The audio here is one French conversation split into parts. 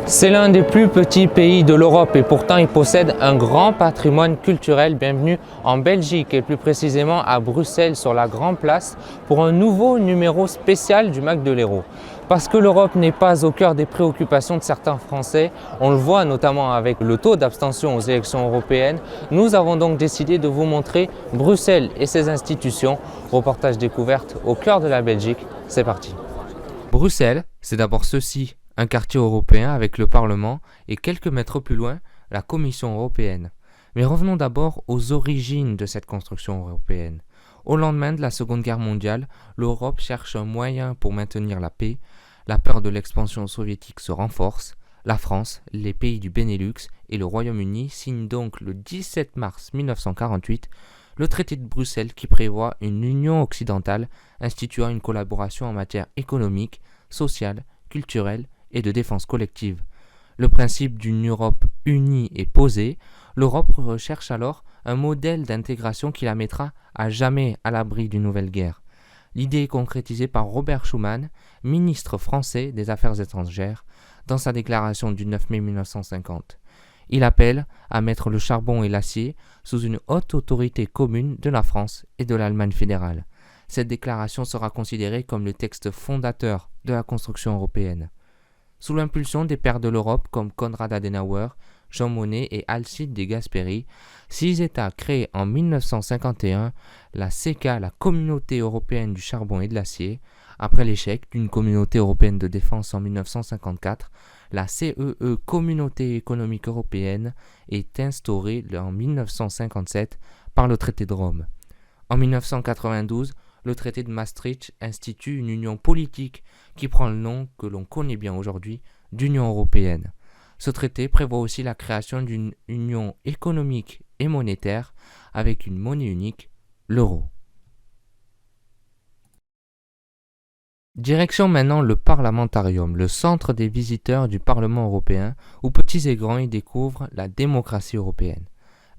C'est l'un des plus petits pays de l'Europe et pourtant il possède un grand patrimoine culturel. Bienvenue en Belgique et plus précisément à Bruxelles sur la Grande Place pour un nouveau numéro spécial du Mac de l'Hérault. Parce que l'Europe n'est pas au cœur des préoccupations de certains Français, on le voit notamment avec le taux d'abstention aux élections européennes, nous avons donc décidé de vous montrer Bruxelles et ses institutions. Reportage découverte au cœur de la Belgique, c'est parti. Bruxelles, c'est d'abord ceci. Un quartier européen avec le Parlement et quelques mètres plus loin, la Commission européenne. Mais revenons d'abord aux origines de cette construction européenne. Au lendemain de la Seconde Guerre mondiale, l'Europe cherche un moyen pour maintenir la paix. La peur de l'expansion soviétique se renforce. La France, les pays du Benelux et le Royaume-Uni signent donc le 17 mars 1948 le traité de Bruxelles qui prévoit une union occidentale instituant une collaboration en matière économique, sociale, culturelle et de défense collective. Le principe d'une Europe unie est posé. L'Europe recherche alors un modèle d'intégration qui la mettra à jamais à l'abri d'une nouvelle guerre. L'idée est concrétisée par Robert Schuman, ministre français des Affaires étrangères, dans sa déclaration du 9 mai 1950. Il appelle à mettre le charbon et l'acier sous une haute autorité commune de la France et de l'Allemagne fédérale. Cette déclaration sera considérée comme le texte fondateur de la construction européenne. Sous l'impulsion des pères de l'Europe comme Konrad Adenauer, Jean Monnet et Alcide de Gasperi, 6 États créent en 1951 la CECA, la Communauté européenne du charbon et de l'acier. Après l'échec d'une communauté européenne de défense en 1954, la CEE, Communauté économique européenne, est instaurée en 1957 par le traité de Rome. En 1992, le traité de Maastricht institue une union politique qui prend le nom que l'on connaît bien aujourd'hui d'Union européenne. Ce traité prévoit aussi la création d'une union économique et monétaire avec une monnaie unique, l'euro. Direction maintenant le Parlamentarium, le centre des visiteurs du Parlement européen où petits et grands y découvrent la démocratie européenne.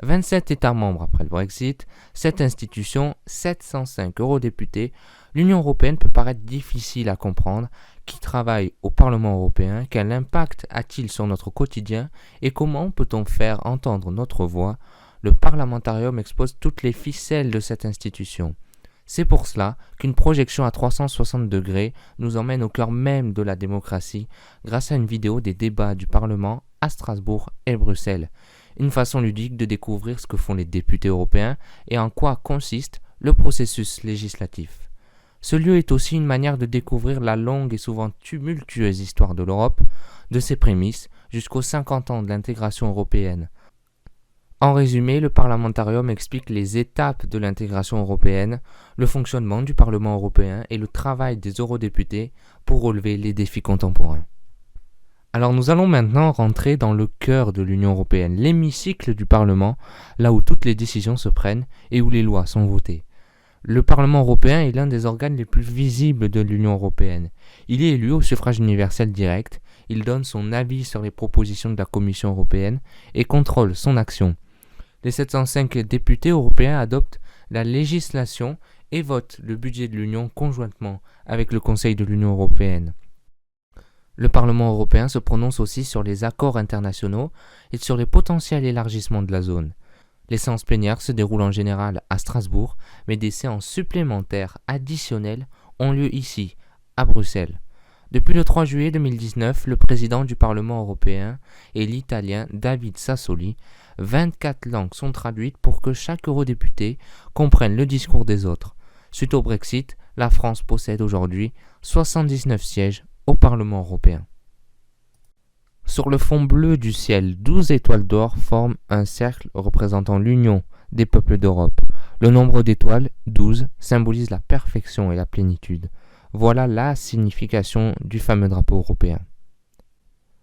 27 États membres après le Brexit, 7 institutions, 705 eurodéputés, l'Union européenne peut paraître difficile à comprendre. Qui travaille au Parlement européen? Quel impact a-t-il sur notre quotidien? Et comment peut-on faire entendre notre voix? Le Parlamentarium expose toutes les ficelles de cette institution. C'est pour cela qu'une projection à 360 degrés nous emmène au cœur même de la démocratie grâce à une vidéo des débats du Parlement à Strasbourg et Bruxelles. Une façon ludique de découvrir ce que font les députés européens et en quoi consiste le processus législatif. Ce lieu est aussi une manière de découvrir la longue et souvent tumultueuse histoire de l'Europe, de ses prémices jusqu'aux 50 ans de l'intégration européenne. En résumé, le Parlamentarium explique les étapes de l'intégration européenne, le fonctionnement du Parlement européen et le travail des eurodéputés pour relever les défis contemporains. Alors nous allons maintenant rentrer dans le cœur de l'Union européenne, l'hémicycle du Parlement, là où toutes les décisions se prennent et où les lois sont votées. Le Parlement européen est l'un des organes les plus visibles de l'Union européenne. Il est élu au suffrage universel direct, il donne son avis sur les propositions de la Commission européenne et contrôle son action. Les 705 députés européens adoptent la législation et votent le budget de l'Union conjointement avec le Conseil de l'Union européenne. Le Parlement européen se prononce aussi sur les accords internationaux et sur les potentiels élargissements de la zone. Les séances plénières se déroulent en général à Strasbourg, mais des séances supplémentaires additionnelles ont lieu ici, à Bruxelles. Depuis le 3 juillet 2019, le président du Parlement européen est l'italien David Sassoli. 24 langues sont traduites pour que chaque eurodéputé comprenne le discours des autres. Suite au Brexit, la France possède aujourd'hui 79 sièges au Parlement européen. Sur le fond bleu du ciel, 12 étoiles d'or forment un cercle représentant l'union des peuples d'Europe. Le nombre d'étoiles, 12, symbolise la perfection et la plénitude. Voilà la signification du fameux drapeau européen.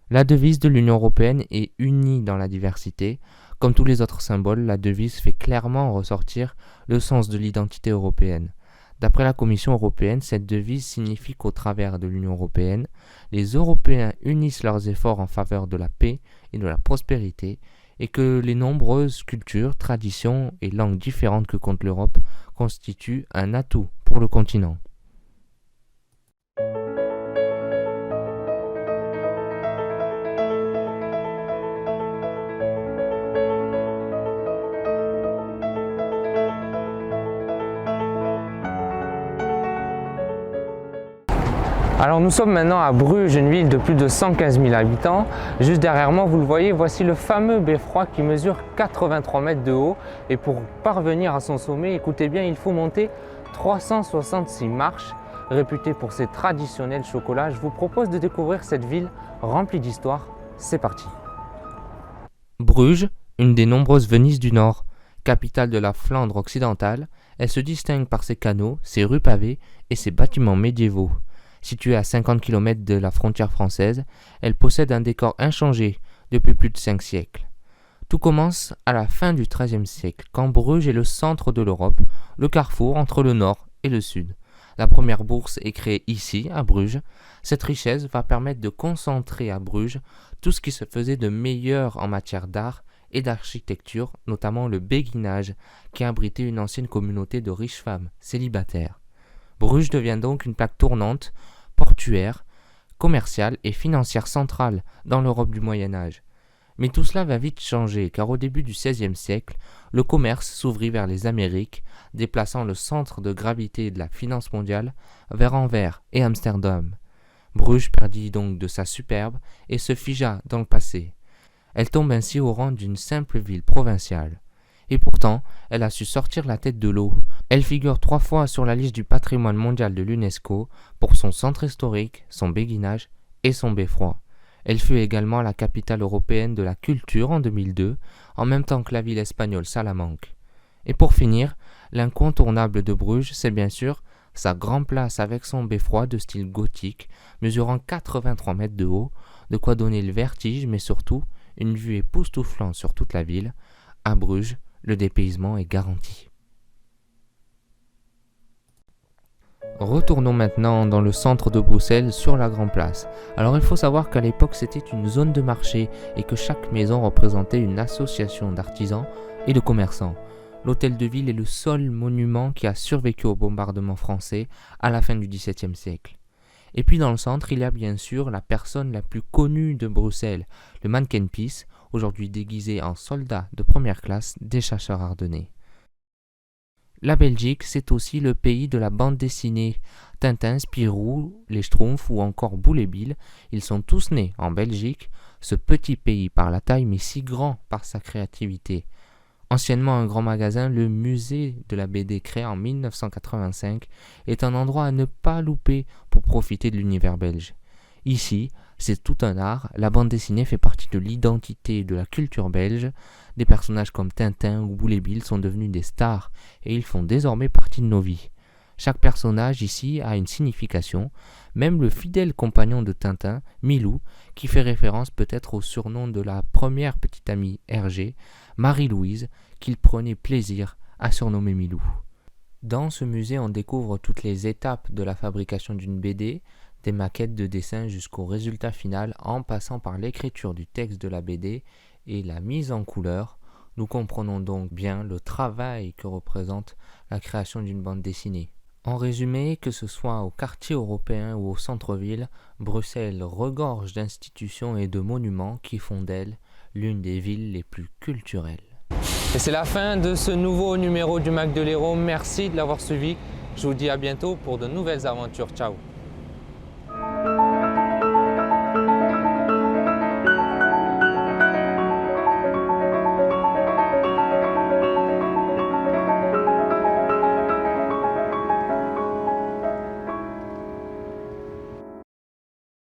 La devise de l'Union européenne est unie dans la diversité. Comme tous les autres symboles, la devise fait clairement ressortir le sens de l'identité européenne. D'après la Commission européenne, cette devise signifie qu'au travers de l'Union européenne, les Européens unissent leurs efforts en faveur de la paix et de la prospérité et que les nombreuses cultures, traditions et langues différentes que compte l'Europe constituent un atout pour le continent. Alors nous sommes maintenant à Bruges, une ville de plus de 115 000 habitants. Juste derrière moi, vous le voyez, voici le fameux beffroi qui mesure 83 mètres de haut. Et pour parvenir à son sommet, écoutez bien, il faut monter 366 marches. Réputée pour ses traditionnels chocolats, je vous propose de découvrir cette ville remplie d'histoire. C'est parti. Bruges, une des nombreuses Venice du Nord, capitale de la Flandre occidentale, elle se distingue par ses canaux, ses rues pavées et ses bâtiments médiévaux. Située à 50 km de la frontière française, elle possède un décor inchangé depuis plus de 5 siècles. Tout commence à la fin du XIIIe siècle, quand Bruges est le centre de l'Europe, le carrefour entre le nord et le sud. La première bourse est créée ici, à Bruges. Cette richesse va permettre de concentrer à Bruges tout ce qui se faisait de meilleur en matière d'art et d'architecture, notamment le béguinage, qui abritait une ancienne communauté de riches femmes célibataires. Bruges devient donc une plaque tournante, portuaire, commerciale et financière centrale dans l'Europe du Moyen-Âge. Mais tout cela va vite changer, car au début du XVIe siècle, le commerce s'ouvrit vers les Amériques, déplaçant le centre de gravité de la finance mondiale vers Anvers et Amsterdam. Bruges perdit donc de sa superbe et se figea dans le passé. Elle tombe ainsi au rang d'une simple ville provinciale. Et pourtant, elle a su sortir la tête de l'eau. Elle figure 3 fois sur la liste du patrimoine mondial de l'UNESCO pour son centre historique, son béguinage et son beffroi. Elle fut également la capitale européenne de la culture en 2002, en même temps que la ville espagnole Salamanque. Et pour finir, l'incontournable de Bruges, c'est bien sûr sa grande place avec son beffroi de style gothique, mesurant 83 mètres de haut, de quoi donner le vertige, mais surtout une vue époustouflante sur toute la ville. À Bruges, le dépaysement est garanti. Retournons maintenant dans le centre de Bruxelles, sur la Grande Place. Alors il faut savoir qu'à l'époque c'était une zone de marché et que chaque maison représentait une association d'artisans et de commerçants. L'hôtel de ville est le seul monument qui a survécu au bombardement français à la fin du XVIIe siècle. Et puis dans le centre, il y a bien sûr la personne la plus connue de Bruxelles, le Manneken Pis, aujourd'hui déguisé en soldat de première classe des chasseurs ardennais. La Belgique, c'est aussi le pays de la bande dessinée. Tintin, Spirou, les Schtroumpfs ou encore Boule et Bill, ils sont tous nés en Belgique, ce petit pays par la taille mais si grand par sa créativité. Anciennement un grand magasin, le musée de la BD créé en 1985 est un endroit à ne pas louper pour profiter de l'univers belge. Ici, c'est tout un art, la bande dessinée fait partie de l'identité de la culture belge. Des personnages comme Tintin ou Boule et Bill sont devenus des stars et ils font désormais partie de nos vies. Chaque personnage ici a une signification, même le fidèle compagnon de Tintin, Milou, qui fait référence peut-être au surnom de la première petite amie Hergé, Marie-Louise, qu'il prenait plaisir à surnommer Milou. Dans ce musée, on découvre toutes les étapes de la fabrication d'une BD, des maquettes de dessin jusqu'au résultat final en passant par l'écriture du texte de la BD et la mise en couleur. Nous comprenons donc bien le travail que représente la création d'une bande dessinée. En résumé, que ce soit au quartier européen ou au centre-ville, Bruxelles regorge d'institutions et de monuments qui font d'elle l'une des villes les plus culturelles. Et c'est la fin de ce nouveau numéro du Mac de l'Hérault. Merci de l'avoir suivi. Je vous dis à bientôt pour de nouvelles aventures. Ciao!